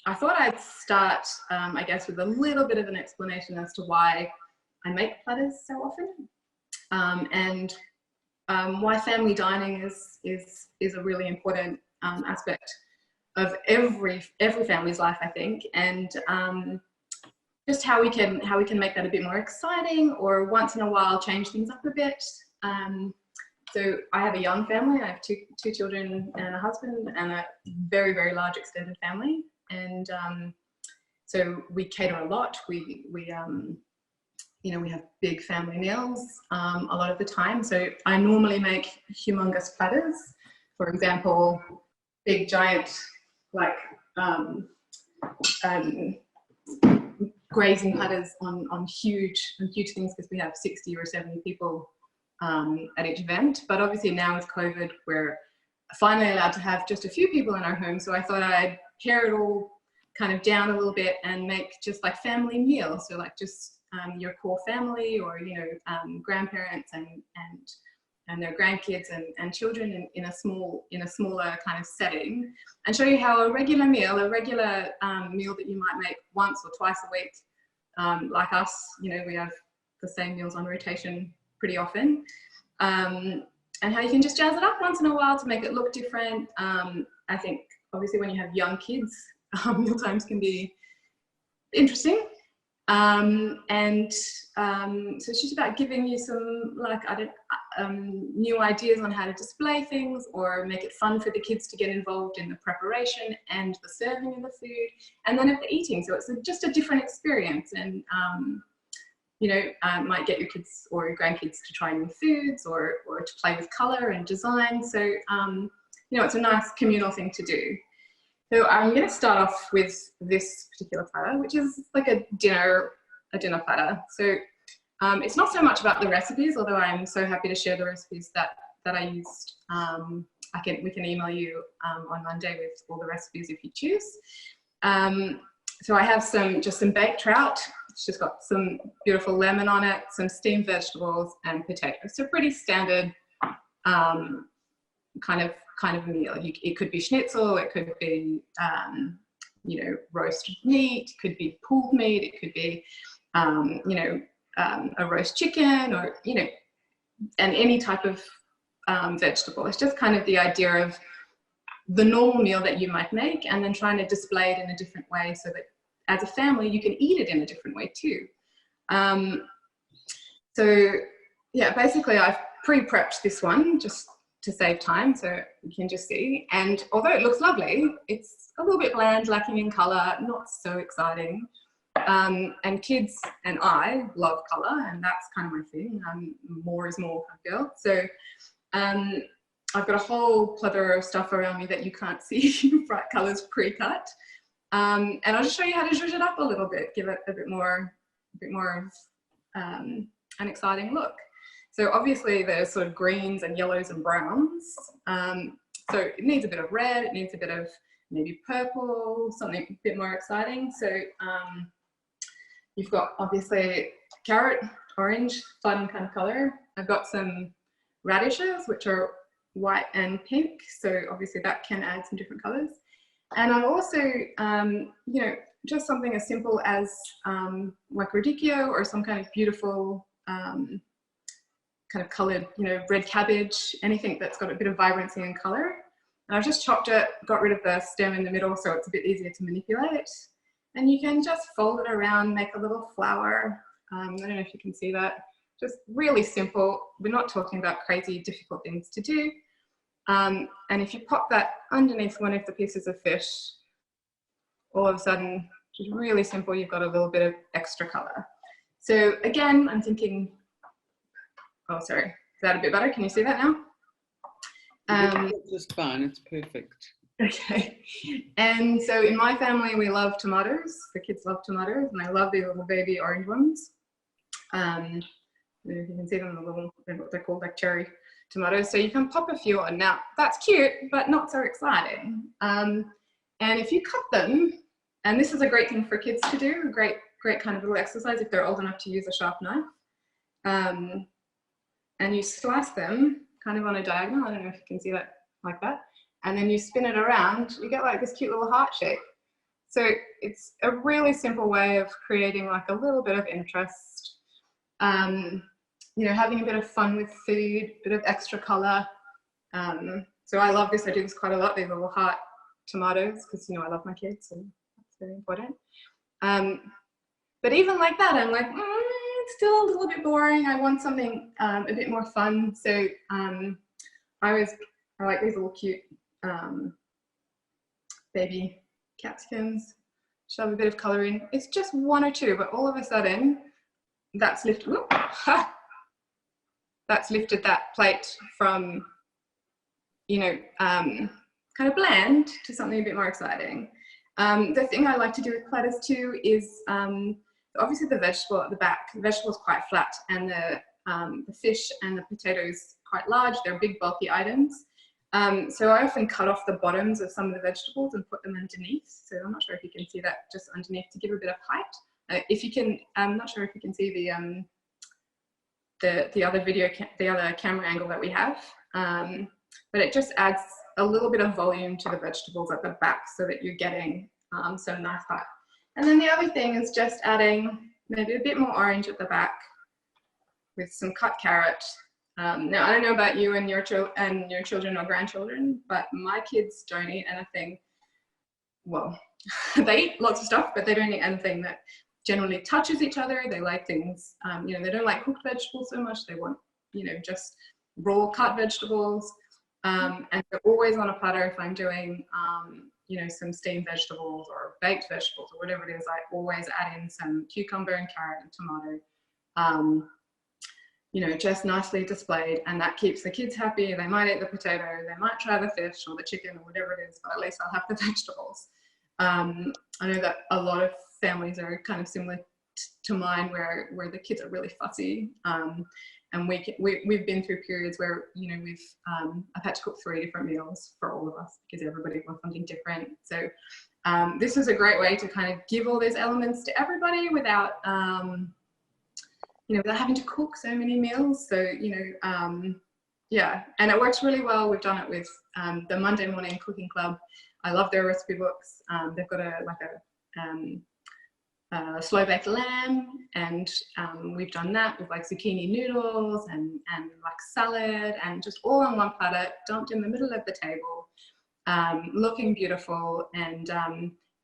I thought I'd start, I guess, with a little bit of an explanation as to why I make platters so often, and why family dining is a really important aspect of every family's life, I think, and just how we can make that a bit more exciting, or once in a while change things up a bit. So I have a young family. I have two children and a husband, and a very, very large extended family. And so we cater a lot. We you know, we have big family meals a lot of the time. So I normally make humongous platters. For example, big giant like grazing platters on huge things, because we have 60 or 70 people at each event. But obviously now with COVID, we're finally allowed to have just a few people in our home. So I thought I'd pare it all kind of down a little bit and make just like family meals. So like just your core family, or, you know, grandparents and their grandkids and children in a smaller kind of setting, and show you how a regular meal that you might make once or twice a week, like us, you know, we have the same meals on rotation pretty often, and how you can just jazz it up once in a while to make it look different. I think obviously when you have young kids, meal times can be interesting. So it's just about giving you some, like, new ideas on how to display things, or make it fun for the kids to get involved in the preparation and the serving of the food, and then at the eating. So it's just a different experience, and you know, might get your kids or your grandkids to try new foods, or to play with color and design. So you know, it's a nice communal thing to do. So I'm going to start off with this particular platter, which is like a dinner platter. So it's not so much about the recipes, although I'm so happy to share the recipes that I used. We can email you on Monday with all the recipes if you choose. So I have just some baked trout. It's just got some beautiful lemon on it, some steamed vegetables, and potatoes. So pretty standard kind of meal. It could be schnitzel, it could be you know, roast meat, it could be pulled meat, it could be you know, a roast chicken, or, you know, and any type of vegetable. It's just kind of the idea of the normal meal that you might make, and then trying to display it in a different way, so that as a family you can eat it in a different way too. So yeah, basically I've pre-prepped this one just to save time, so you can just see. And although it looks lovely, it's a little bit bland, lacking in color, not so exciting. And kids and I love color, and that's kind of my thing. More is more girl. So I've got a whole plethora of stuff around me that you can't see, bright colors pre-cut. And I'll just show you how to zhuzh it up a little bit, give it a bit more of an exciting look. So obviously there's sort of greens and yellows and browns. So it needs a bit of red, it needs a bit of maybe purple, something a bit more exciting. So you've got obviously carrot, orange, fun kind of color. I've got some radishes, which are white and pink. So obviously that can add some different colors. And I've also, you know, just something as simple as like radicchio, or some kind of beautiful kind of coloured, you know, red cabbage, anything that's got a bit of vibrancy and colour. And I've just chopped it, got rid of the stem in the middle, so it's a bit easier to manipulate. And you can just fold it around, make a little flower. I don't know if you can see that. Just really simple. We're not talking about crazy difficult things to do. And if you pop that underneath one of the pieces of fish, all of a sudden, just really simple, you've got a little bit of extra colour. So again, I'm thinking, oh, sorry, is that a bit better? Can you see that now? It's just fine, it's perfect. Okay, and so in my family, we love tomatoes. The kids love tomatoes, and I love these little baby orange ones. If you can see them, they're called like cherry tomatoes. So you can pop a few on. Now, that's cute, but not so exciting. And if you cut them, and this is a great thing for kids to do, a great kind of little exercise if they're old enough to use a sharp knife. And you slice them kind of on a diagonal. I don't know if you can see that like that. And then you spin it around, you get like this cute little heart shape. So it's a really simple way of creating like a little bit of interest, you know, having a bit of fun with food, a bit of extra color. So I love this. I do this quite a lot. These little heart tomatoes, because, you know, I love my kids, so that's very important. But even like that, I'm like, it's still a little bit boring. I want something a bit more fun. So I like these little cute baby capsicums. Shove a bit of color in. It's just one or two, but all of a sudden, that's lifted. Whoop, that's lifted that plate from, you know, kind of bland to something a bit more exciting. The thing I like to do with platters too is obviously the vegetable at the back. The vegetable is quite flat, and the fish and the potatoes quite large. They're big, bulky items. So I often cut off the bottoms of some of the vegetables and put them underneath. So I'm not sure if you can see that just underneath to give a bit of height. If you can, I'm not sure if you can see the other the other camera angle that we have. But it just adds a little bit of volume to the vegetables at the back so that you're getting some nice height. And then the other thing is just adding maybe a bit more orange at the back with some cut carrot. Now, I don't know about you and your children or grandchildren, but my kids don't eat anything. Well, they eat lots of stuff, but they don't eat anything that generally touches each other. They like things, you know, they don't like cooked vegetables so much. They want, you know, just raw cut vegetables. And they're always on a platter if I'm doing, you know, some steamed vegetables or baked vegetables or whatever it is. I always add in some cucumber and carrot and tomato. You know, just nicely displayed, and that keeps the kids happy. They might eat the potato, they might try the fish or the chicken or whatever it is, but at least I'll have the vegetables. I know that a lot of families are kind of similar to mine, where the kids are really fussy, and we've been through periods where, you know, I've had to cook 3 different meals for all of us because everybody wants something different. So this is a great way to kind of give all these elements to everybody without you know, without having to cook so many meals. So, you know, yeah, and it works really well. We've done it with the Monday Morning Cooking Club. I love their recipe books. They've got a slow baked lamb, and we've done that with like zucchini noodles and like salad, and just all on one platter, dumped in the middle of the table, looking beautiful, and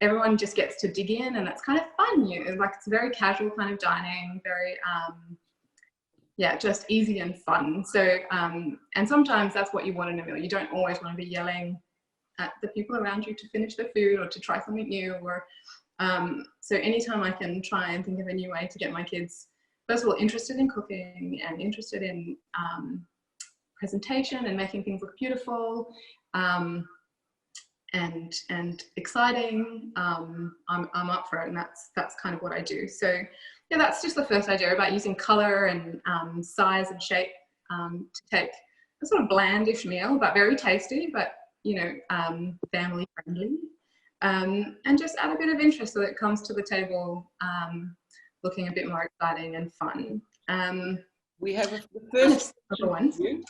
everyone just gets to dig in, and it's kind of fun. It's very casual kind of dining, very, yeah, just easy and fun. So, and sometimes that's what you want in a meal. You don't always want to be yelling at the people around you to finish the food or to try something new. Or so anytime I can try and think of a new way to get my kids, first of all, interested in cooking and interested in presentation and making things look beautiful, and exciting, I'm up for it, and that's kind of what I do. So yeah, that's just the first idea about using color and size and shape to take a sort of blandish meal, but very tasty, but, you know, family friendly, and just add a bit of interest so that it comes to the table looking a bit more exciting and fun. We have the first one. The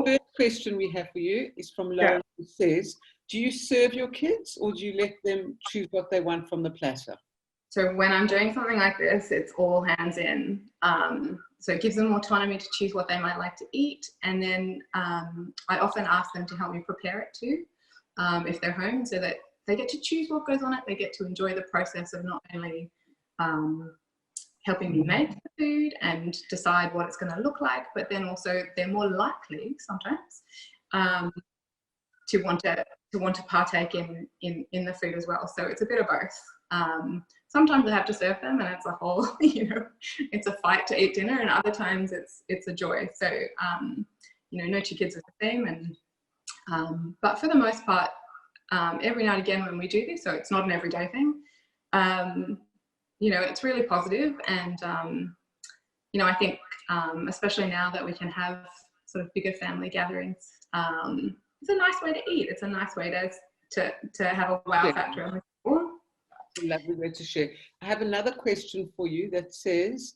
first question we have for you is from Lauren, who says, do you serve your kids, or do you let them choose what they want from the platter? So when I'm doing something like this, it's all hands in. So it gives them autonomy to choose what they might like to eat. And then I often ask them to help me prepare it too, if they're home, so that they get to choose what goes on it. They get to enjoy the process of not only helping me make the food and decide what it's going to look like, but then also they're more likely sometimes to want to partake in the food as well. So it's a bit of both. Sometimes I have to serve them, and it's a whole, you know, it's a fight to eat dinner, and other times it's a joy. So you know, no two kids are the same, and but for the most part, every now and again when we do this, so it's not an everyday thing, you know, it's really positive, and you know, I think especially now that we can have sort of bigger family gatherings, it's a nice way to eat. It's a nice way to have a wow factor on the table. Lovely way to share. I have another question for you that says,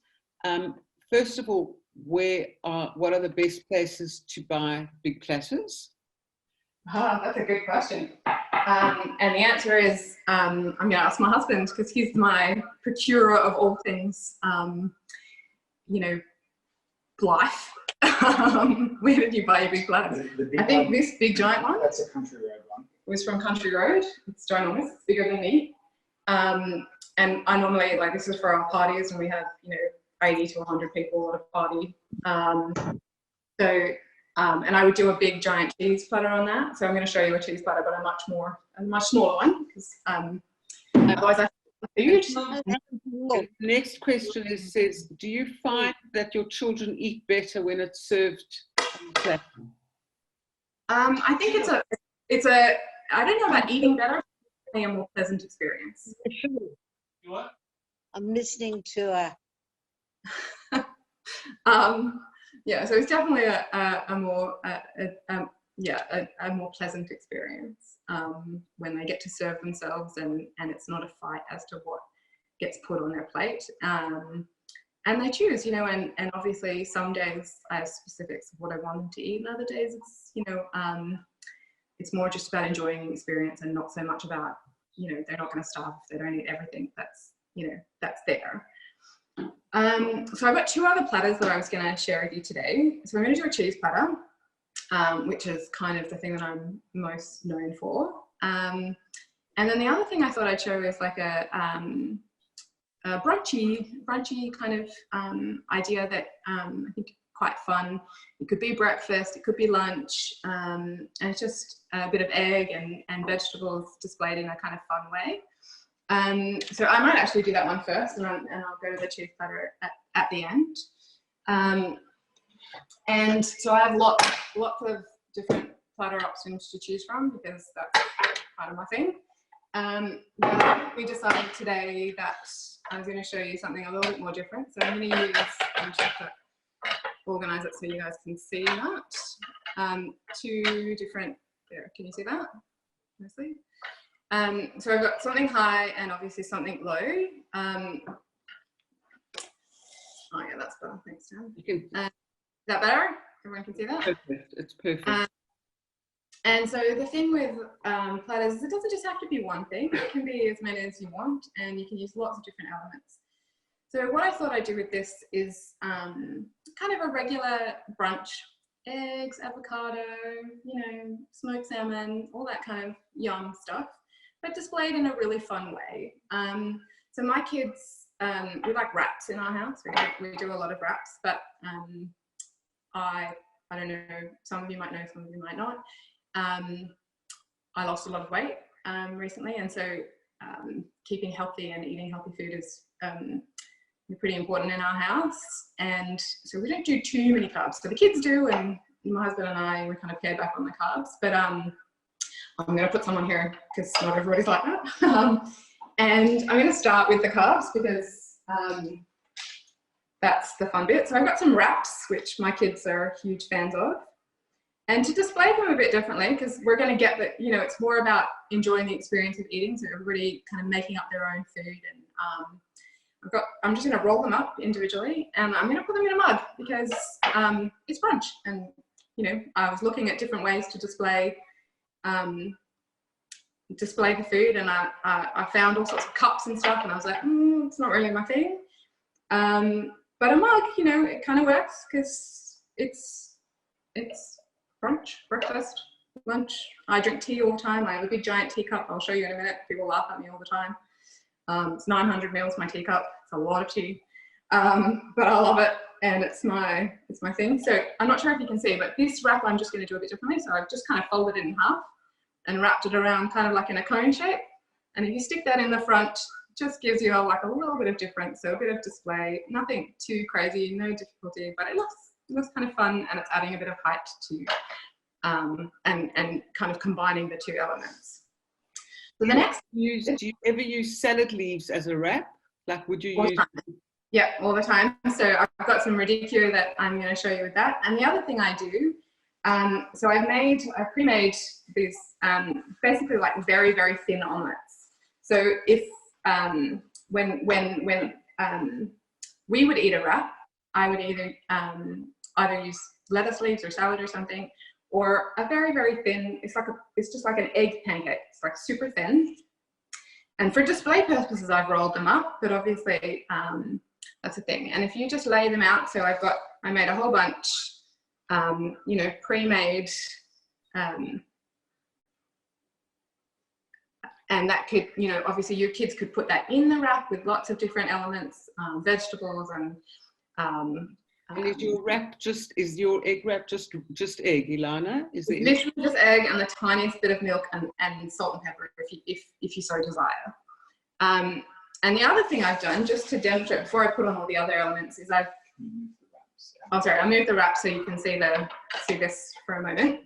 first of all, what are the best places to buy big platters? That's a good question. And the answer is, I'm going to ask my husband, because he's my procurer of all things, you know, life. Where did you buy your big platter? I think one, this big giant one. That's a Country Road one. It was from Country Road. It's ginormous. It's bigger than me. And I normally, like, this is for our parties, and we have, you know, 80 to 100 people at a party. And I would do a big giant cheese platter on that. So I'm going to show you a cheese platter, but a much smaller one, because otherwise I huge. The next question says, do you find that your children eat better when it's served on the platter? I think it's a I don't know about eating better, it's a more pleasant experience. You what? I'm listening to a yeah, so it's definitely a more pleasant experience when they get to serve themselves, and it's not a fight as to what gets put on their plate, and they choose, you know, and obviously some days I have specifics of what I want them to eat, and other days it's, you know, it's more just about enjoying the experience and not so much about, you know, they're not going to starve if they don't eat everything that's, you know, that's there. So I've got two other platters that I was going to share with you today. So I'm going to do a cheese platter, which is kind of the thing that I'm most known for. And then the other thing I thought I'd show is like a brunchy kind of idea that I think quite fun. It could be breakfast, it could be lunch, and it's just a bit of egg and vegetables displayed in a kind of fun way. So I might actually do that one first, and I'll go to the cheese platter at the end. And so I have lots of different platter options to choose from, because that's kind of my thing. But we decided today that I was going to show you something a little bit more different. So I'm going to use, I'm just going to organize it so you guys can see that. Two different, there, can you see that? Nicely. So I've got something high and obviously something low. Oh yeah, that's better. Thanks, Dan. Is that better? Everyone can see that? Perfect. It's perfect. And so the thing with platters is it doesn't just have to be one thing. It can be as many as you want, and you can use lots of different elements. So what I thought I'd do with this is kind of a regular brunch. Eggs, avocado, you know, smoked salmon, all that kind of yum stuff, but displayed in a really fun way. So my kids, we like wraps in our house. We do a lot of wraps, but I don't know, some of you might know, some of you might not. I lost a lot of weight recently, and so keeping healthy and eating healthy food is pretty important in our house. And so we don't do too many carbs. So the kids do, and my husband and I, we kind of pare back on the carbs, but I'm going to put some on here because not everybody's like that. And I'm going to start with the carbs because that's the fun bit. So I've got some wraps, which my kids are huge fans of. And to display them a bit differently, because we're going to get that, you know, it's more about enjoying the experience of eating. So everybody kind of making up their own food. And I'm just going to roll them up individually, and I'm going to put them in a mug because it's brunch. And, you know, I was looking at different ways to display the food, and I found all sorts of cups and stuff, and I was like, it's not really my thing. But a mug, you know, it kind of works because it's brunch, breakfast, lunch. I drink tea all the time. I have a big giant teacup. I'll show you in a minute. People laugh at me all the time. It's 900 mils, my teacup. It's a lot of tea, but I love it, and it's my thing. So I'm not sure if you can see, but this wrap I'm just going to do a bit differently. So I've just kind of folded it in half and wrapped it around kind of like in a cone shape. And if you stick that in the front, it just gives you like a little bit of difference. So a bit of display, nothing too crazy, no difficulty, but it looks kind of fun, and it's adding a bit of height to and kind of combining the two elements. So the next, do you ever use salad leaves as a wrap? Like, would you use? Yeah, all the time. So I've got some radicchio that I'm going to show you with that. And the other thing I do, so I've pre-made these basically like very, very thin omelets. So if when we would eat a wrap, I would either use lettuce leaves or salad or something, or a very, very thin, it's just like an egg pancake. It's like super thin. And for display purposes, I've rolled them up, but obviously that's a thing. And if you just lay them out, so I made a whole bunch, you know, pre-made, and that could, you know, obviously your kids could put that in the wrap with lots of different elements, vegetables and is your wrap is your egg wrap just egg, Ilana? Is it literally just egg and the tiniest bit of milk and salt and pepper if you so desire. And the other thing I've done, just to demonstrate before I put on all the other elements, is I moved the wrap so you can see this for a moment.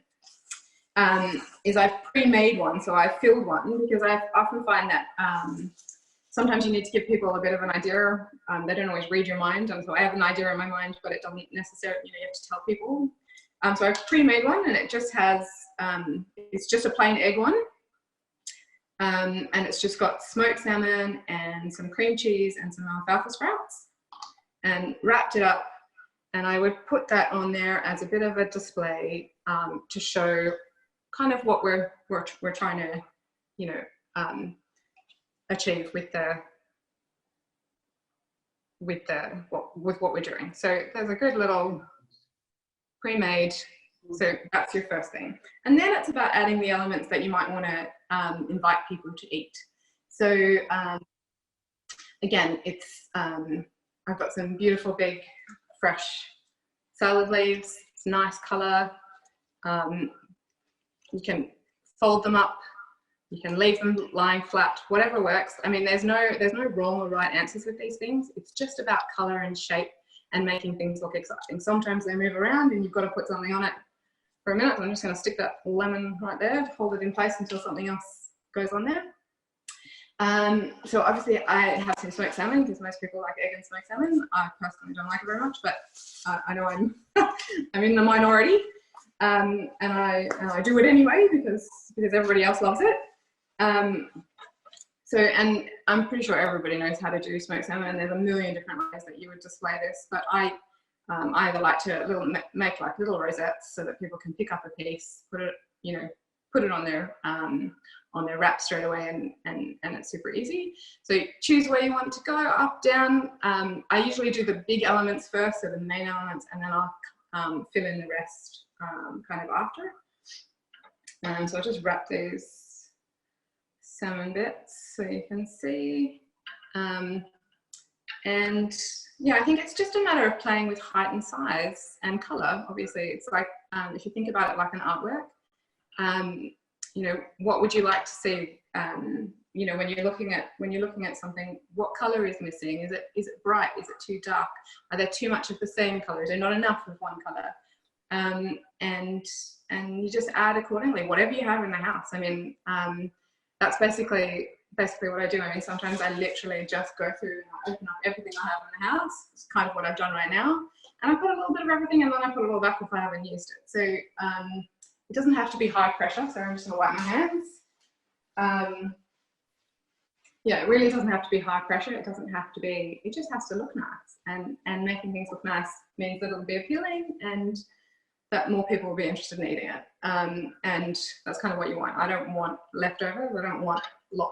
Is I've pre-made one, so I filled one, because I often find that sometimes you need to give people a bit of an idea. They don't always read your mind, and so I have an idea in my mind, but it doesn't necessarily, you know, you have to tell people. So I've pre-made one, and it just has, it's just a plain egg one, and it's just got smoked salmon and some cream cheese and some alfalfa sprouts, and wrapped it up. And I would put that on there as a bit of a display to show kind of what we're trying to, you know, achieve with what we're doing. So there's a good little pre-made. So that's your first thing, and then it's about adding the elements that you might want to invite people to eat. So again, it's I've got some beautiful big fresh salad leaves. It's nice color. You can fold them up, you can leave them lying flat, whatever works. I mean, there's no wrong or right answers with these things. It's just about color and shape and making things look exciting. Sometimes they move around and you've got to put something on it for a minute. I'm just going to stick that lemon right there, hold it in place until something else goes on there. So obviously I have some smoked salmon, because most people like egg and smoked salmon. I personally don't like it very much, but I know I'm in the minority. And I do it anyway because everybody else loves it. So, and I'm pretty sure everybody knows how to do smoked salmon, and there's a million different ways that you would display this. But I either like to make like little rosettes so that people can pick up a piece, put it on their wrap straight away, and it's super easy. So choose where you want to go, up, down. I usually do the big elements first, so the main elements, and then I'll fill in the rest kind of after. So I'll just wrap these salmon bits so you can see. And yeah, I think it's just a matter of playing with height and size and color. Obviously, it's like, if you think about it like an artwork, you know, what would you like to see? You know, when you're looking at something, what color is missing? Is it bright? Is it too dark? Are there too much of the same color? Is there not enough of one color? And you just add accordingly, whatever you have in the house. I mean, that's basically what I do. I mean, sometimes I literally just go through and I open up everything I have in the house. It's kind of what I've done right now. And I put a little bit of everything, and then I put it all back if I haven't used it. So it doesn't have to be high pressure. So I'm just gonna wipe my hands. Yeah, it really doesn't have to be high pressure. It doesn't have to be, it just has to look nice. And making things look nice means that it'll be appealing and that more people will be interested in eating it. And that's kind of what you want. I don't want leftovers. I don't want I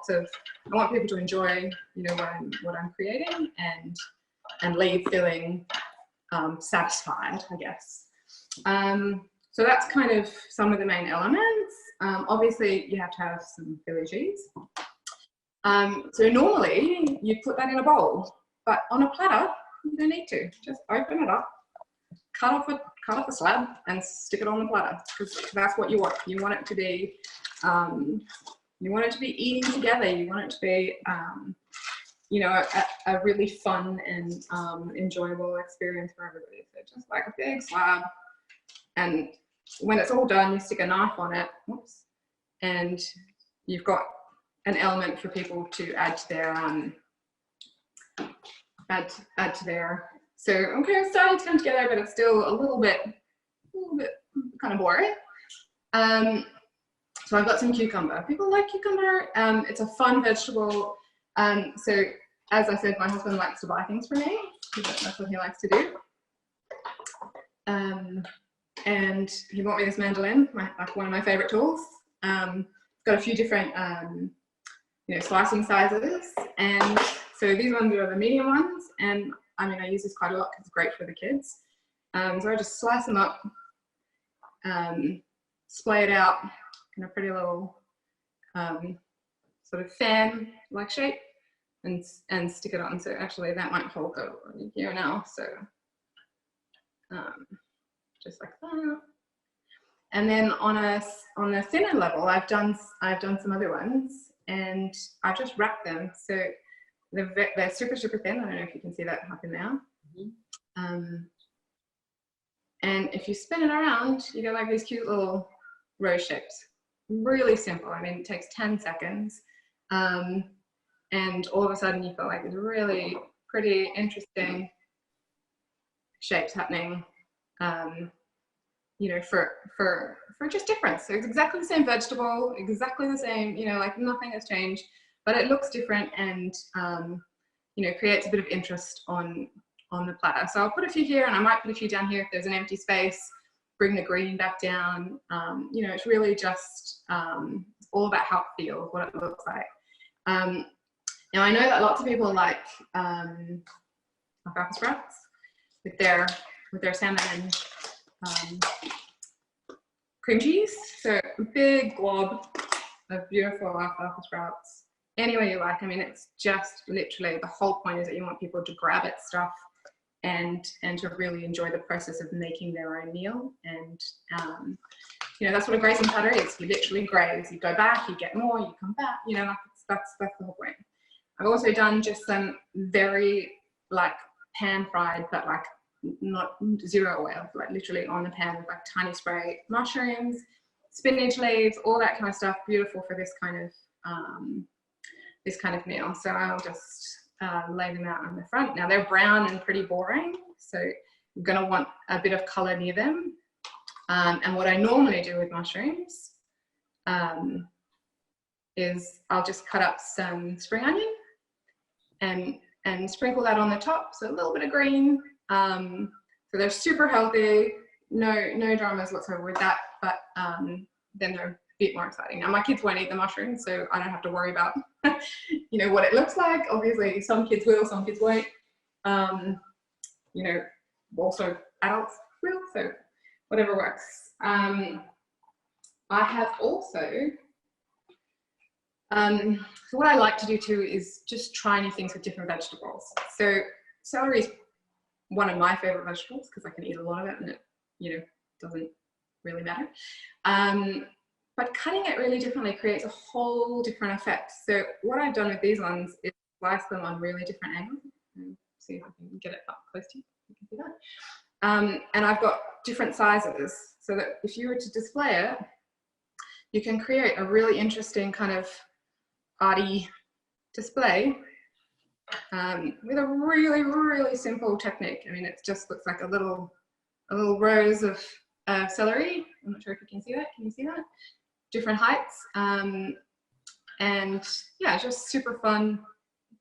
want people to enjoy, you know, what I'm creating and leave feeling satisfied, I guess. So that's kind of some of the main elements. Obviously you have to have some Philly cheese. So normally you put that in a bowl, but on a platter, you don't need to. Just open it up, cut off a slab and stick it on the platter, because that's what you want. You want it to be, eating together. You want it to be, you know, a really fun and enjoyable experience for everybody. So just like a big slab, and when it's all done, you stick a knife on it, whoops, and you've got an element for people to add to their So okay, it's starting to come together, but it's still a little bit kind of boring. So I've got some cucumber. People like cucumber. It's a fun vegetable. So as I said, my husband likes to buy things for me. That's what he likes to do. and he bought me this mandolin, like one of my favorite tools. Got a few different you know, slicing sizes, and so these ones are the medium ones, and I mean I use this quite a lot because it's great for the kids. So I just slice them up, splay it out in a pretty little sort of fan like shape, and stick it on. So actually that might hold the here now, so just like that. And then on a thinner level, I've done some other ones, and I've just wrapped them. So they're super thin. I don't know if you can see that up in there. Mm-hmm. And if you spin it around, you get like these cute little rose shapes. Really simple. I mean, it takes 10 seconds. And all of a sudden you feel like there's really pretty interesting shapes happening, you know, for just difference. So it's exactly the same vegetable, exactly the same, you know, like nothing has changed, but it looks different, and you know, creates a bit of interest on the platter. So I'll put a few here, and I might put a few down here if there's an empty space. Bring the green back down. You know, it's really just all about how it feels, what it looks like. Now I know that lots of people like alfalfa sprouts with their salmon and cream cheese. So a big glob of beautiful alfalfa sprouts. Any way you like. I mean, it's just literally the whole point is that you want people to grab at stuff and to really enjoy the process of making their own meal. And you know, that's what a grazing platter is. You literally graze. You go back, you get more, you come back. You know, like that's the whole point. I've also done just some very like pan fried, but like not zero oil, like literally on the pan with like tiny spray mushrooms, spinach leaves, all that kind of stuff. Beautiful for this kind of meal. So I'll just lay them out on the front. Now they're brown and pretty boring, so you're going to want a bit of color near them. And what I normally do with mushrooms is I'll just cut up some spring onion and sprinkle that on the top, so a little bit of green. So they're super healthy, no dramas whatsoever with that, but then they're a bit more exciting. Now my kids won't eat the mushrooms, so I don't have to worry about you know, what it looks like. Obviously some kids will, some kids won't. You know, also adults will, so whatever works. I have also so what I like to do too is just try new things with different vegetables. So celery is one of my favorite vegetables because I can eat a lot of it and it, you know, doesn't really matter. But cutting it really differently creates a whole different effect. So what I've done with these ones is slice them on really different angles. See if I can get it up close to you. You can see that. And I've got different sizes so that if you were to display it, you can create a really interesting kind of arty display with a really simple technique. I mean, it just looks like a little rows of celery. I'm not sure if you can see that. Can you see that? Different heights. And yeah, just super fun,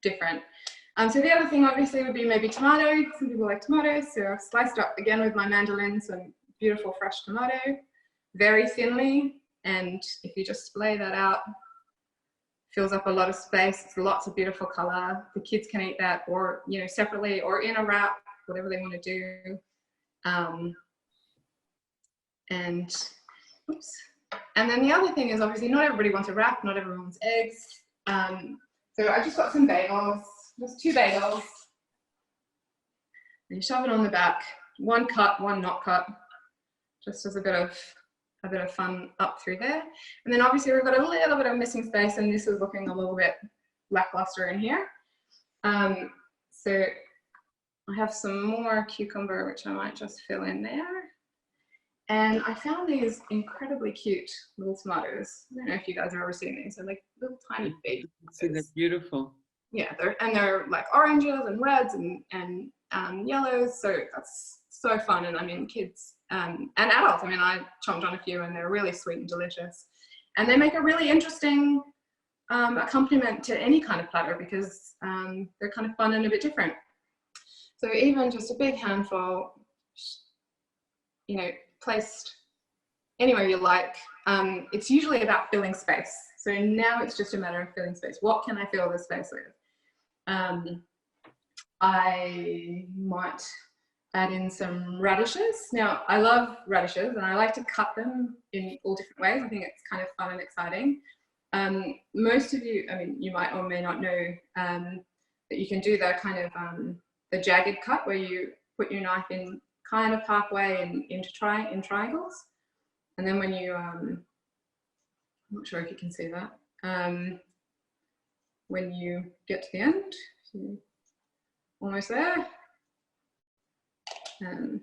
different. So the other thing obviously would be maybe tomato. Some people like tomatoes, so I've sliced up again with my mandolin some beautiful fresh tomato, very thinly. And if you just splay that out, fills up a lot of space. It's lots of beautiful color. The kids can eat that, or you know, separately, or in a wrap, whatever they want to do. And oops. And then the other thing is obviously not everybody wants a wrap. Not everyone wants eggs. So I just got some bagels, just 2 bagels. And you shove it on the back. 1 cut, 1 not cut, just as a bit of fun up through there. And then obviously we've got a little bit of missing space, and this is looking a little bit lackluster in here. So I have some more cucumber, which I might just fill in there. And I found these incredibly cute little tomatoes. I don't know if you guys have ever seen these. They're like little tiny babies. They're beautiful. Yeah, they're like oranges and reds and yellows. So that's so fun. And I mean, kids and adults. I mean, I chomped on a few, and they're really sweet and delicious. And they make a really interesting accompaniment to any kind of platter because they're kind of fun and a bit different. So even just a big handful, you know, placed anywhere you like. It's usually about filling space. So now it's just a matter of filling space. What can I fill this space with? I might add in some radishes. Now, I love radishes and I like to cut them in all different ways. I think it's kind of fun and exciting. Most of you, I mean, you might or may not know that you can do the kind of the jagged cut where you put your knife in kind of halfway and into triangles. And then when you, I'm not sure if you can see that, when you get to the end, almost there, and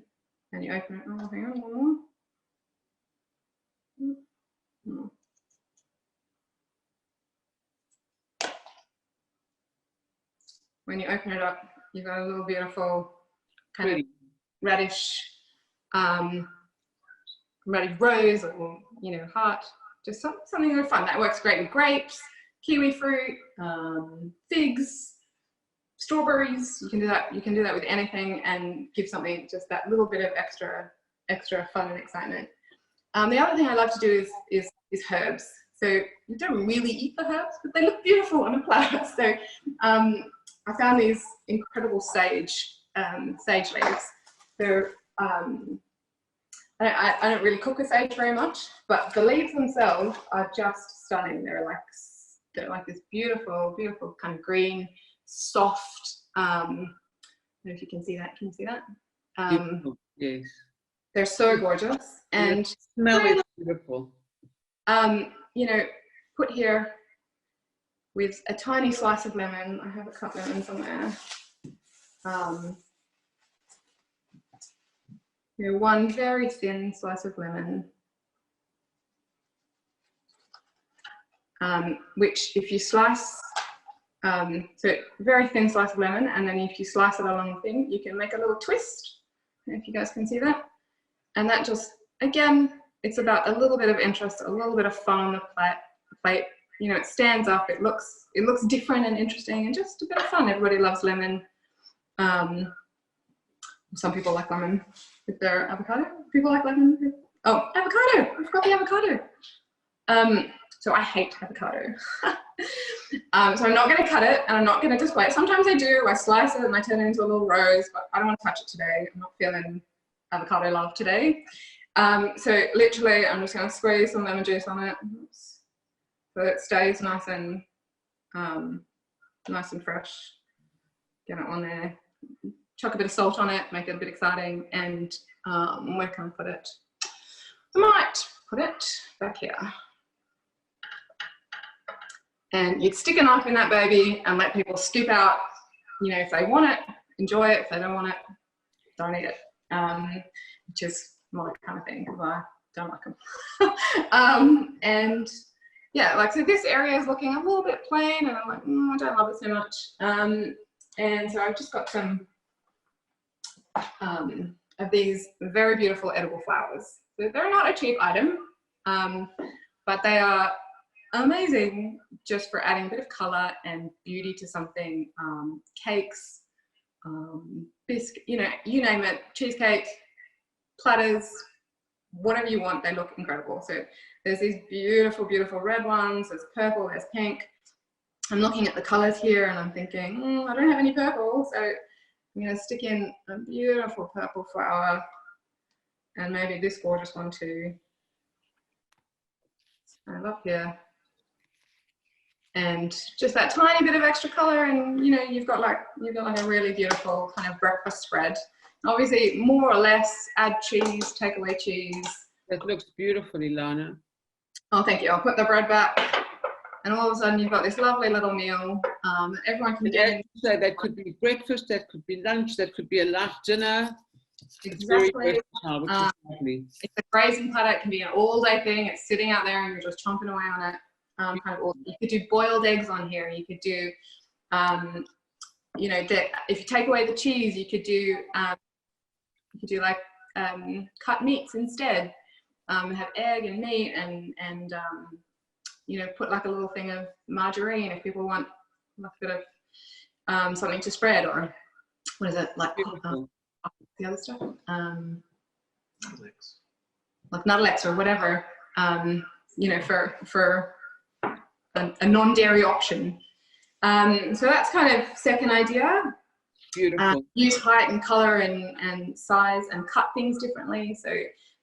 you open it. Oh, hang on, one more. When you open it up, you've got a little beautiful kind of radish, radish rose, or heart. Just something really fun. That works great with grapes, kiwi fruit, figs, strawberries. You can do that. You can do that with anything and give something just that little bit of extra fun and excitement. The other thing I love to do is herbs. So you don't really eat the herbs, but they look beautiful on a platter. So I found these incredible sage leaves. They're I don't really cook with sage very much, but the leaves themselves are just stunning. They're like this beautiful, beautiful kind of green, soft. I don't know if you can see that. Can you see that? Yes. They're so gorgeous and smell is beautiful. Put here with a tiny slice of lemon. I have a cut lemon somewhere. One very thin slice of lemon, which if you slice, so very thin slice of lemon, and then if you slice it along the thing, you can make a little twist. I don't know if you guys can see that. And that just, again, it's about a little bit of interest, a little bit of fun on the plate. It stands up, it looks different and interesting, and just a bit of fun. Everybody loves lemon. Some people like lemon with their avocado. People like lemon. Oh, avocado! I forgot the avocado. So I hate avocado. So I'm not going to cut it, and I'm not going to display it. Sometimes I do. I slice it and I turn it into a little rose, but I don't want to touch it today. I'm not feeling avocado love today. So literally, I'm just going to squeeze some lemon juice on it, so it stays nice and fresh. Get it on there. Chuck a bit of salt on it, make it a bit exciting, and where can I put it? I might put it back here. And you'd stick a knife in that baby and let people scoop out, if they want it, enjoy it. If they don't want it, don't eat it. Which is my kind of thing, because I don't like them. And yeah, so this area is looking a little bit plain, and I'm like, I don't love it so much. And so I've just got some of these very beautiful edible flowers. So they're not a cheap item, but they are amazing just for adding a bit of color and beauty to something. Cakes, biscuit, you name it, cheesecake, platters, whatever you want, they look incredible. So there's these beautiful, beautiful red ones, there's purple, there's pink. I'm looking at the colors here and I'm thinking, I don't have any purple, so I'm going to stick in a beautiful purple flower, and maybe this gorgeous one too. Stand up here, and just that tiny bit of extra color, and you've got like a really beautiful kind of breakfast spread. Obviously, more or less, add cheese, take away cheese. That looks beautiful, Ilana. Oh, thank you. I'll put the bread back. And all of a sudden, you've got this lovely little meal. Everyone can get in. So that could be breakfast, that could be lunch, that could be a light dinner. Exactly. Very versatile, which is lovely. It's a grazing platter. It can be an all-day thing. It's sitting out there, and you're just chomping away on it. You could do boiled eggs on here. You could do, if you take away the cheese, you could do like cut meats instead. Have egg and meat and put like a little thing of margarine if people want like a bit of something to spread, or what is it, like the other stuff? like Nuttalex or whatever, you know, for a non-dairy option. So that's kind of second idea. Beautiful. Use height and color and size and cut things differently. So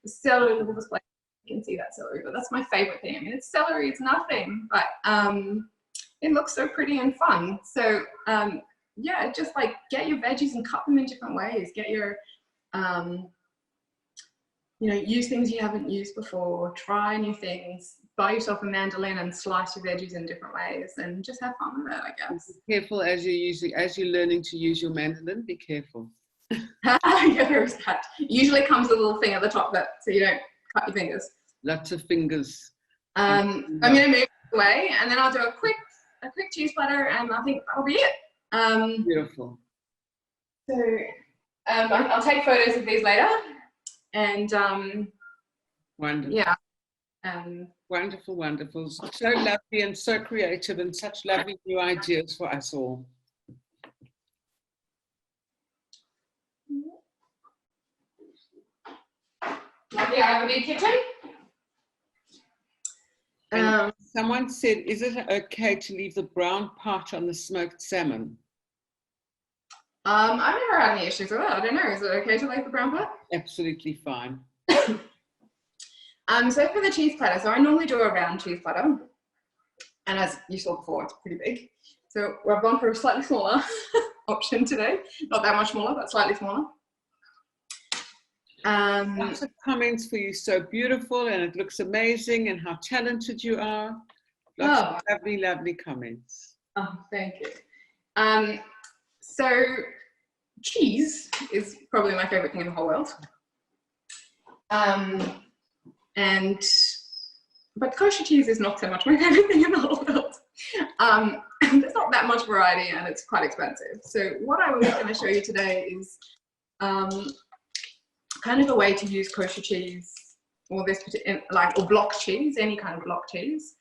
the celery little display, you can see that celery, but that's my favorite thing. I mean, it's celery, it's nothing, but it looks so pretty and fun. So yeah, just like get your veggies and cut them in different ways. Get your, you know, use things you haven't used before, try new things, buy yourself a mandolin and slice your veggies in different ways and just have fun with it, I guess. Be careful as you're learning to use your mandolin, be careful. Yeah, there is that. Usually comes a little thing at the top that, so you don't cut your fingers. Lots of fingers. I'm going to move away and then I'll do a quick cheese platter and I think that'll be it. Beautiful. So I'll take photos of these later and Wonderful. yeah. Wonderful, wonderful. So lovely and so creative and such lovely new ideas for us all. Lovely, I have a big kitchen. Someone said, is it okay to leave the brown part on the smoked salmon? I've never had any issues with it. I don't know. Is it okay to leave the brown part? Absolutely fine. So for the cheese platter, so I normally do a round cheese platter. And as you saw before, it's pretty big. So I've gone for a slightly smaller option today. Not that much smaller, but slightly smaller. Lots of comments for you, so beautiful and it looks amazing and how talented you are. Lots of lovely, lovely comments. Oh, thank you. So cheese is probably my favorite thing in the whole world. But kosher cheese is not so much my favorite thing in the whole world. There's not that much variety and it's quite expensive. So what I was going to show you today is kind of a way to use kosher cheese or this particular, or block cheese, any kind of block cheese.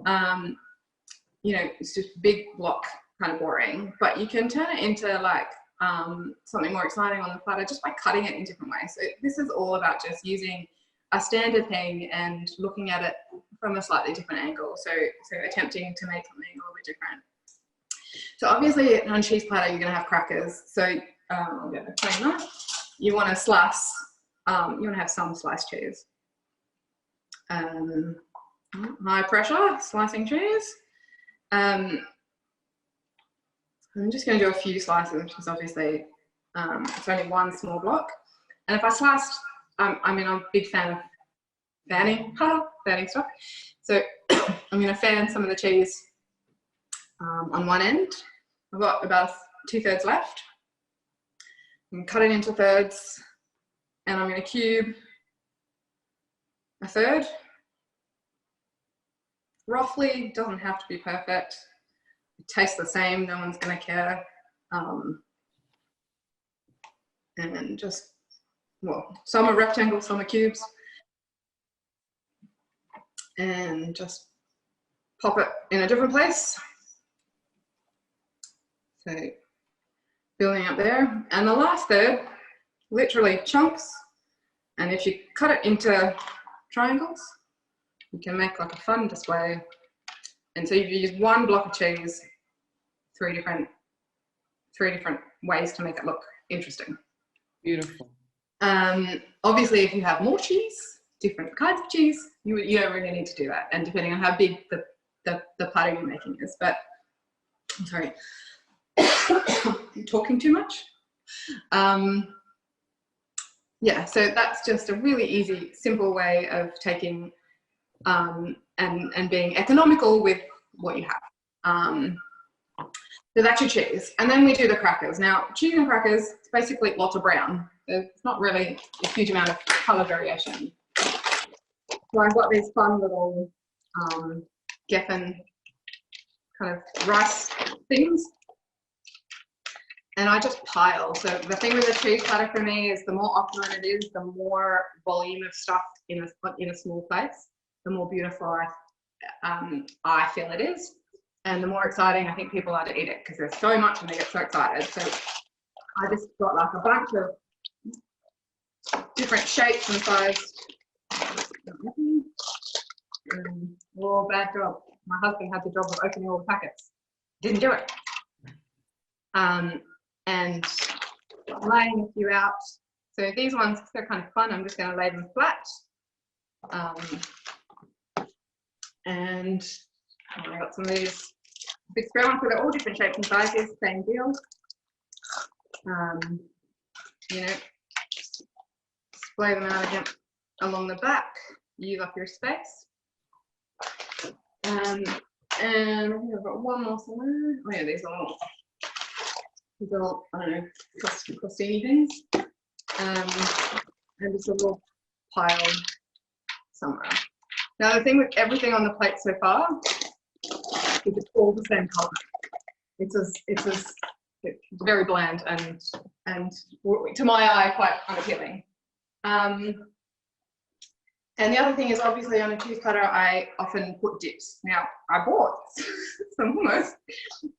You know, it's just big block, kind of boring, but you can turn it into like something more exciting on the platter just by cutting it in different ways. So this is all about just using a standard thing and looking at it from a slightly different angle. So attempting to make something a little bit different. So obviously on cheese platter, you're going to have crackers. So I'm going to clean that. You want to slice, you want to have some sliced cheese. High pressure, slicing cheese. I'm just going to do a few slices because obviously it's only one small block. And if I sliced, I mean, I'm a big fan of fanning stuff. So I'm going to fan some of the cheese on one end. I've got about 2/3 left. I'm cutting into thirds and I'm going to cube a third. Roughly, doesn't have to be perfect. It tastes the same, no one's going to care. And just, well, some are rectangles, some are cubes. And just pop it in a different place. So building up there. And the last third, literally chunks. And if you cut it into triangles, you can make like a fun display. And so you use one block of cheese, three different ways to make it look interesting. Beautiful. Obviously, if you have more cheese, different kinds of cheese, you don't really need to do that. And depending on how big the platter you're making is. But I'm sorry, I'm talking too much. Yeah, so that's just a really easy, simple way of taking and being economical with what you have. So that's your cheese. And then we do the crackers. Now, cheese and crackers, it's basically lots of brown. There's not really a huge amount of color variation. So I've got these fun little Geffen kind of rice things. And I just pile. So the thing with the cheese platter for me is the more opulent it is, the more volume of stuff in a small place, the more beautiful I feel it is. And the more exciting I think people are to eat it because there's so much and they get so excited. So I just got like a bunch of different shapes and sized Oh, bad job. My husband had the job of opening all the packets. Didn't do it. And laying a few out. So these ones, they're kind of fun. I'm just going to lay them flat. And I got some of these big square ones, so they're all different shapes and sizes, same deal. You know, splay them out again along the back, use up your space. And I think I've got one more somewhere. Oh yeah, these are all, I don't know, costini things. And just a little pile somewhere. Now the thing with everything on the plate so far is it's all the same color. It's very bland and to my eye quite unappealing. And the other thing is, obviously on a cheese platter I often put dips. Now I bought some hummus,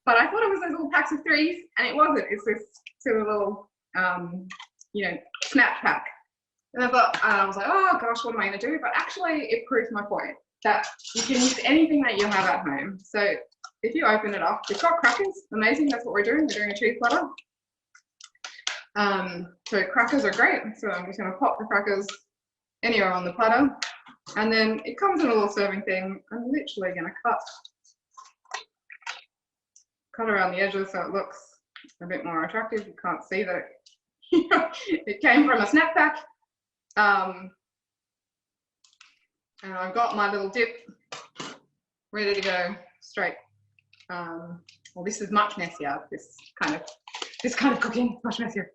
but I thought it was those little packs of 3s, and it wasn't. It's this sort of little you know, snap pack. And I was like, oh gosh, what am I going to do? But actually it proves my point that you can use anything that you have at home. So if you open it up, it's got crackers. Amazing, that's what we're doing. We're doing a cheese platter. So crackers are great. So I'm just going to pop the crackers anywhere on the platter. And then it comes in a little serving thing. I'm literally going to cut around the edges so it looks a bit more attractive. You can't see that it came from a snap pack. And I've got my little dip ready to go straight. Well, this is much messier. This kind of cooking, much messier.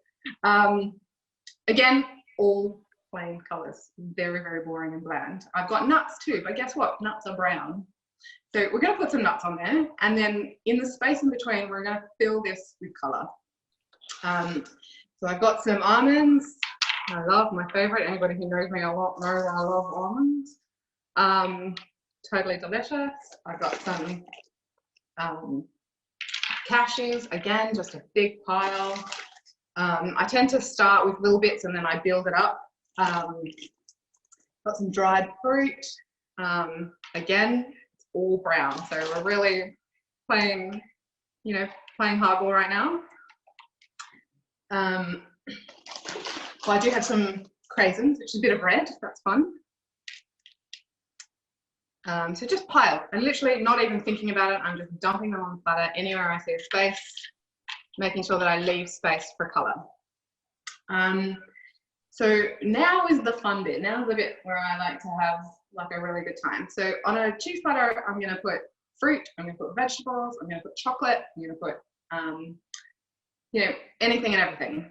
Again, all plain colours, very, very boring and bland. I've got nuts too, but guess what? Nuts are brown. So we're going to put some nuts on there, and then in the space in between, we're going to fill this with colour. So I've got some almonds. I love my favourite. Anybody who knows me a lot knows I love almonds. Totally delicious. I've got some cashews, again, just a big pile. I tend to start with little bits and then I build it up. Got some dried fruit. Again, it's all brown, so we're really playing hardball right now. Well, I do have some craisins, which is a bit of red. That's fun. So just pile, and literally not even thinking about it. I'm just dumping them on the platter anywhere I see a space, making sure that I leave space for colour. So now is the fun bit. Now is the bit where I like to have like a really good time. So on a cheese platter, I'm going to put fruit, I'm going to put vegetables, I'm going to put chocolate, I'm going to put you know, anything and everything.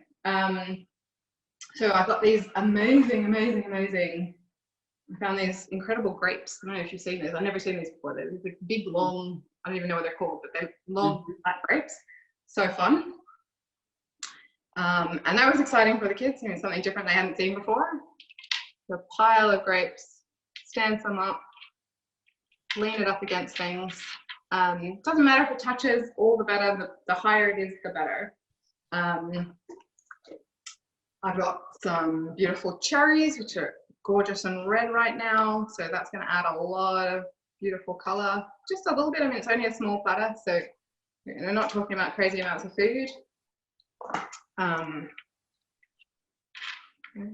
So I've got these amazing. I found these incredible grapes. I don't know if you've seen these. I've never seen these before. They're these big, long, I don't even know what they're called, but they're long black grapes. So fun. And that was exciting for the kids, you know, something different they hadn't seen before. The pile of grapes, stand some up, lean it up against things. Doesn't matter if it touches, all the better. The higher it is, the better. I've got some beautiful cherries, which are gorgeous and red right now. So that's going to add a lot of beautiful color. Just a little bit. I mean, it's only a small platter, so we're not talking about crazy amounts of food.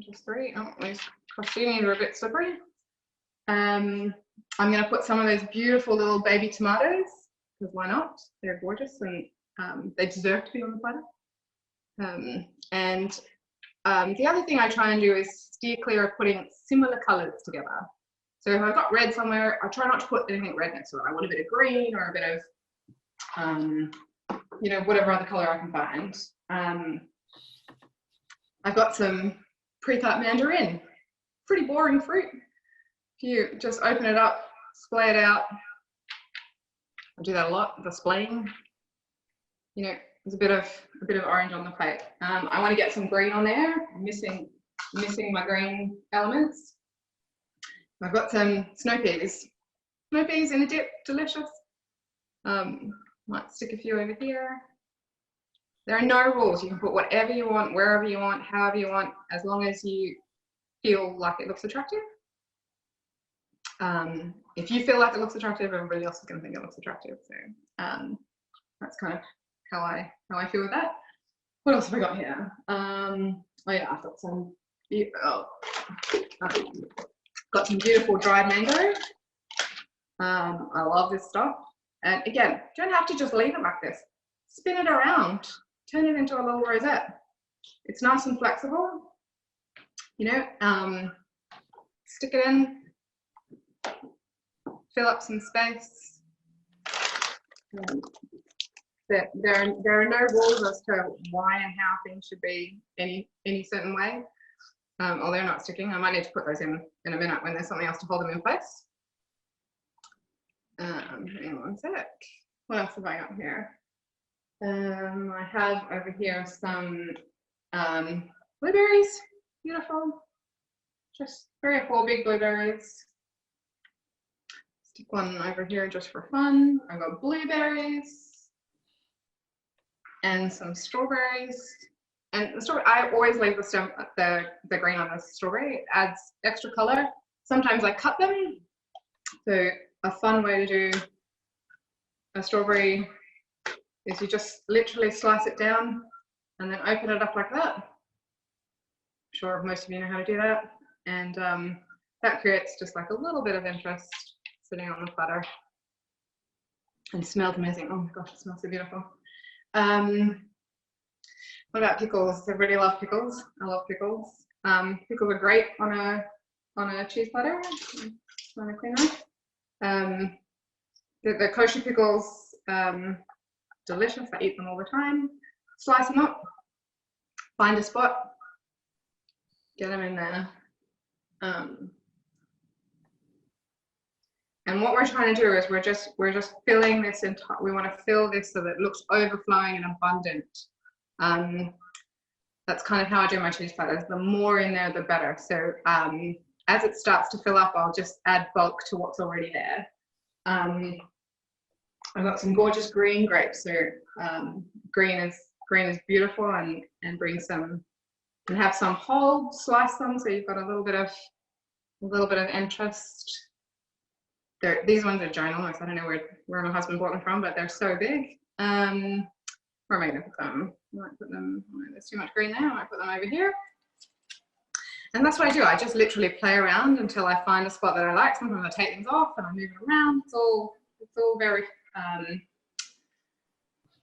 Just 3. Oh, these crostinis are a bit slippery. I'm going to put some of those beautiful little baby tomatoes, because why not? They're gorgeous and they deserve to be on the platter. The other thing I try and do is steer clear of putting similar colours together. So if I've got red somewhere, I try not to put anything red next to it. I want a bit of green or a bit of, you know, whatever other colour I can find. I've got some pre-cut mandarin. Pretty boring fruit. If you just open it up, splay it out. I do that a lot, the splaying. You know, there's a bit of orange on the plate. I want to get some green on there. I'm missing my green elements. I've got some snow peas. Snow peas in a dip, delicious. Might stick a few over here. There are no rules. You can put whatever you want, wherever you want, however you want, as long as you feel like it looks attractive. if you feel like it looks attractive, everybody else is going to think it looks attractive. So that's kind of how I feel with that. What else have I got here? Oh yeah, I've got some. Got some beautiful dried mango. I love this stuff. And again, you don't have to just leave it like this. Spin it around, turn it into a little rosette. It's nice and flexible. You know, stick it in, fill up some space. There are no rules as to why and how things should be any certain way. Oh, they're not sticking. I might need to put those in a minute when there's something else to hold them in place. Hang on one sec. What else have I got here? I have over here some blueberries. Beautiful. Just 3 or 4 big blueberries. Stick one over here just for fun. I've got blueberries and some strawberries. And the strawberry, I always leave the stem, the green on the strawberry. It adds extra color. Sometimes I cut them. So a fun way to do a strawberry is you just literally slice it down and then open it up like that. I'm sure most of you know how to do that. And that creates just like a little bit of interest sitting on the platter. And smells amazing. Oh my gosh, it smells so beautiful. What about pickles? Everybody loves pickles. I love pickles. Pickles are great on a cheese platter. On a clean knife. The kosher pickles, delicious. I eat them all the time. Slice them up. Find a spot. Get them in there. And what we're trying to do is we're just filling this entire. We want to fill this so that it looks overflowing and abundant. That's kind of how I do my cheese platters. The more in there, the better. So as it starts to fill up, I'll just add bulk to what's already there. I've got some gorgeous green grapes. So green is beautiful and brings some. You can have some whole, slice them, so you've got a little bit of interest. These ones are ginormous. I don't know where my husband bought them from, but they're so big. Where am I going to put them? I might put them. Oh, there's too much green there. I might put them over here. And that's what I do. I just literally play around until I find a spot that I like. Sometimes I take things off and I move it around. It's all very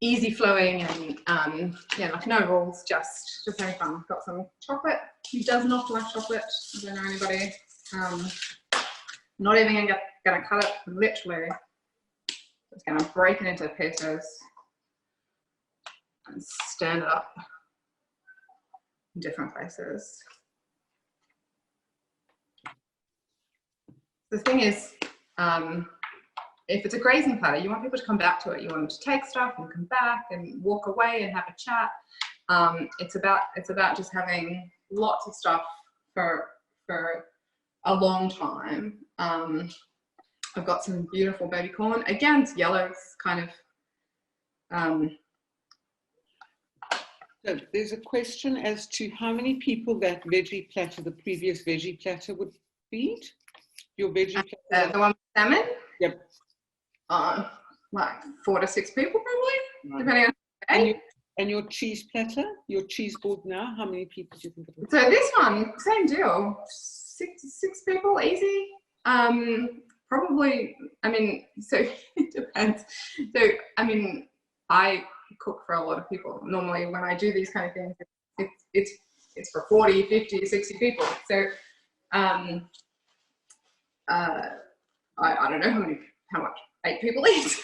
easy flowing and yeah, like no rules, just having fun. I've got some chocolate. Who does not like chocolate? I don't know anybody. Not even gonna cut it. Literally, just gonna break it into pieces and stand it up in different places. The thing is, if it's a grazing platter, you want people to come back to it. You want them to take stuff and come back and walk away and have a chat. It's about just having lots of stuff for a long time. I've got some beautiful baby corn. Again, it's yellow. It's kind of. So there's a question as to how many people that veggie platter, the previous veggie platter, would feed. Your veggie platter. The one with salmon. Yep. Like 4 to 6 people probably, depending on. And your cheese platter, your cheese board now, how many people do you think it would? So this one, same deal, 6 people, easy. Probably, I mean, so it depends. So, I mean, I cook for a lot of people. Normally when I do these kind of things, it's for 40, 50, 60 people. So, I don't know how much 8 people eat.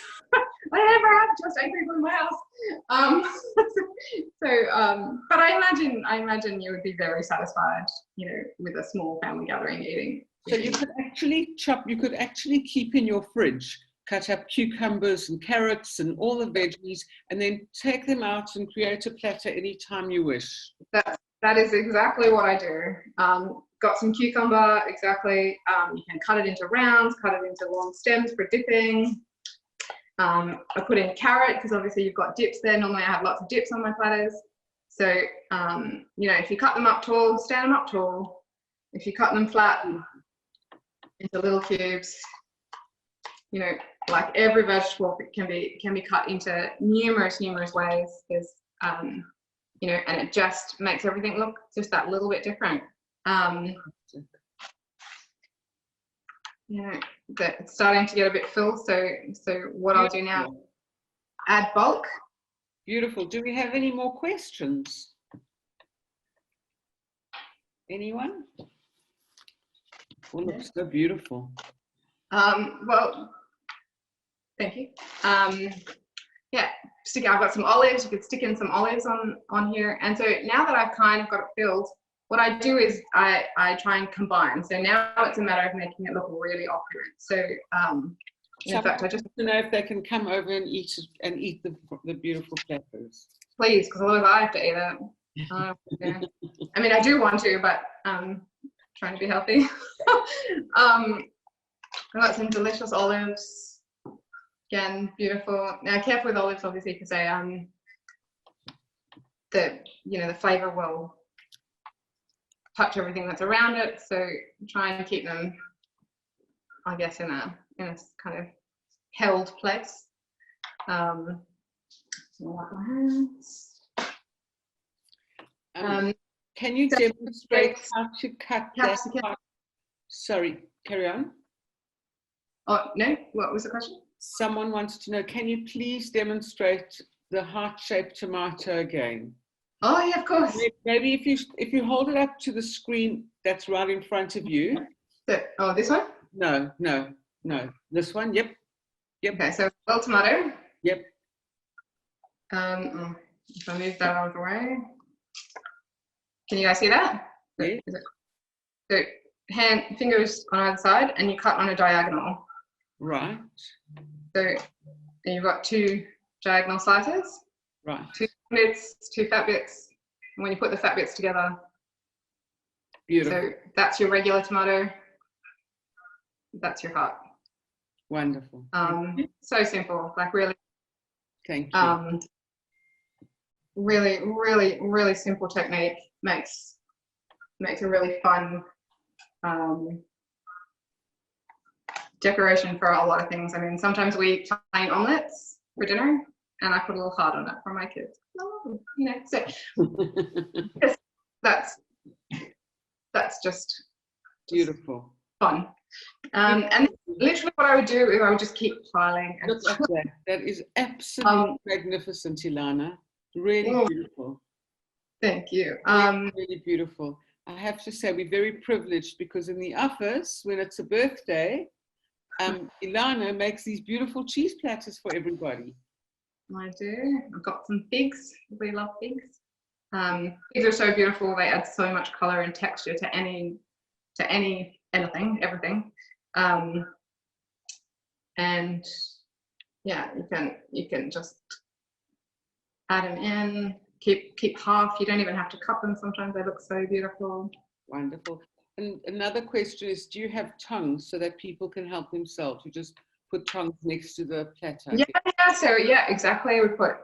I never have just 8 people in my house. But I imagine you would be very satisfied, you know, with a small family gathering eating. So you could actually keep in your fridge, cut up cucumbers and carrots and all the veggies, and then take them out and create a platter anytime you wish. That is exactly what I do. Got some cucumber, exactly. You can cut it into rounds, cut it into long stems for dipping. I put in carrot because obviously you've got dips there. Normally I have lots of dips on my platters. So, you know, if you cut them up tall, stand them up tall. If you cut them flat, into little cubes. You know, like every vegetable can be cut into numerous ways. There's you know, and it just makes everything look just that little bit different. You know, that it's starting to get a bit full, so what I'll do now, add bulk. Beautiful. Do we have any more questions? Anyone? Oh, looks so beautiful. Well, thank you. Yeah, I've got some olives. You could stick in some olives on here. And so now that I've kind of got it filled, what I do is I try and combine. So now it's a matter of making it look really opulent. So in fact, I just want to know if they can come over and eat the beautiful platters. Please, because otherwise I have to eat it. Yeah. I mean, I do want to, but trying to be healthy. I've got some delicious olives. Again, beautiful. Now, careful with olives, obviously, because they the flavor will touch everything that's around it. So try and keep them, I guess, in a kind of held place. So wipe my hands. Can you demonstrate how to cut that? Sorry, carry on. Oh, no, what was the question? Someone wants to know, can you please demonstrate the heart-shaped tomato again? Oh, yeah, of course. Maybe if you hold it up to the screen that's right in front of you. Oh, this one? No. This one, yep. Okay, so little tomato. Yep. If I move that out of the way. Can you guys see that? Yeah. So fingers on either side, and you cut on a diagonal. Right. So you've got 2 diagonal slices. Right. 2 bits, 2 fat bits. And when you put the fat bits together, beautiful. So that's your regular tomato. That's your heart. Wonderful. So simple, like really. Thank you. Really simple technique makes a really fun decoration for a lot of things. I mean, sometimes we eat plain omelets for dinner, and I put a little heart on it for my kids. Oh, you know, so that's just beautiful, fun. And literally, what I would do is I would just keep piling. Look at that. That is absolutely magnificent, Ilana. Really beautiful. Thank you. Really beautiful. I have to say we're very privileged because in the office, when it's a birthday, Ilana makes these beautiful cheese platters for everybody. I do. I've got some figs. We love figs. Figs are so beautiful. They add so much color and texture to everything. And yeah, you can just add them in. Keep half. You don't even have to cut them. Sometimes they look so beautiful. Wonderful. And another question is, do you have tongs so that people can help themselves? You just put tongs next to the platter. Yeah. So yeah, exactly. We put.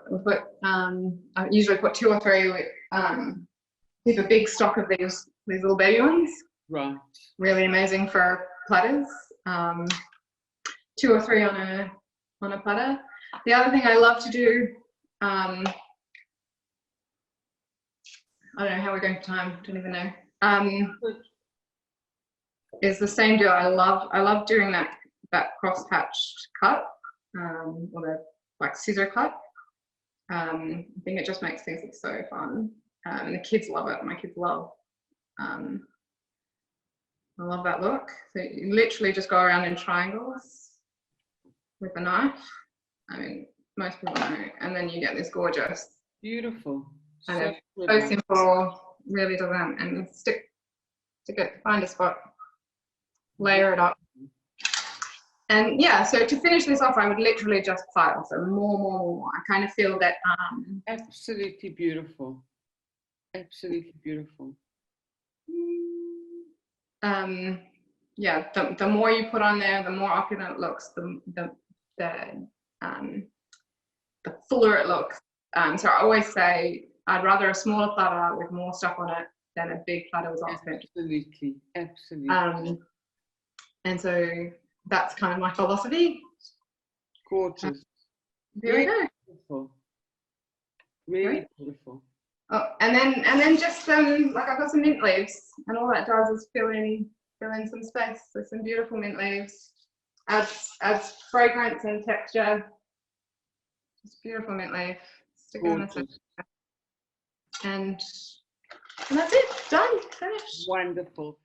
I usually put 2 or 3. We have a big stock of these little baby ones. Right. Really amazing for platters. 2 or 3 on a platter. The other thing I love to do. I don't know how we're going for time. Don't even know. Is the same deal. I love doing that cross-hatched cut, or the like scissor cut. I think it just makes things look so fun, and the kids love it. My kids love. I love that look. So you literally just go around in triangles with a knife. I mean, most people know, and then you get this gorgeous, beautiful. So simple, really doesn't, and stick it, find a spot, layer it up. And yeah, so to finish this off, I would literally just pile, so more. I kind of feel that absolutely beautiful. Absolutely beautiful. Yeah, the more you put on there, the more opulent it looks, the fuller it looks. So I always say I'd rather a smaller platter with more stuff on it than a big platter with lots of it. Absolutely. And so that's kind of my philosophy. Gorgeous. There we go. Beautiful. Really beautiful. Oh, and then just like I've got some mint leaves, and all that does is fill in some space. So some beautiful mint leaves, adds fragrance and texture. Just beautiful mint leaf. Stick it on the side. And that's it. Done. Finished. Wonderful.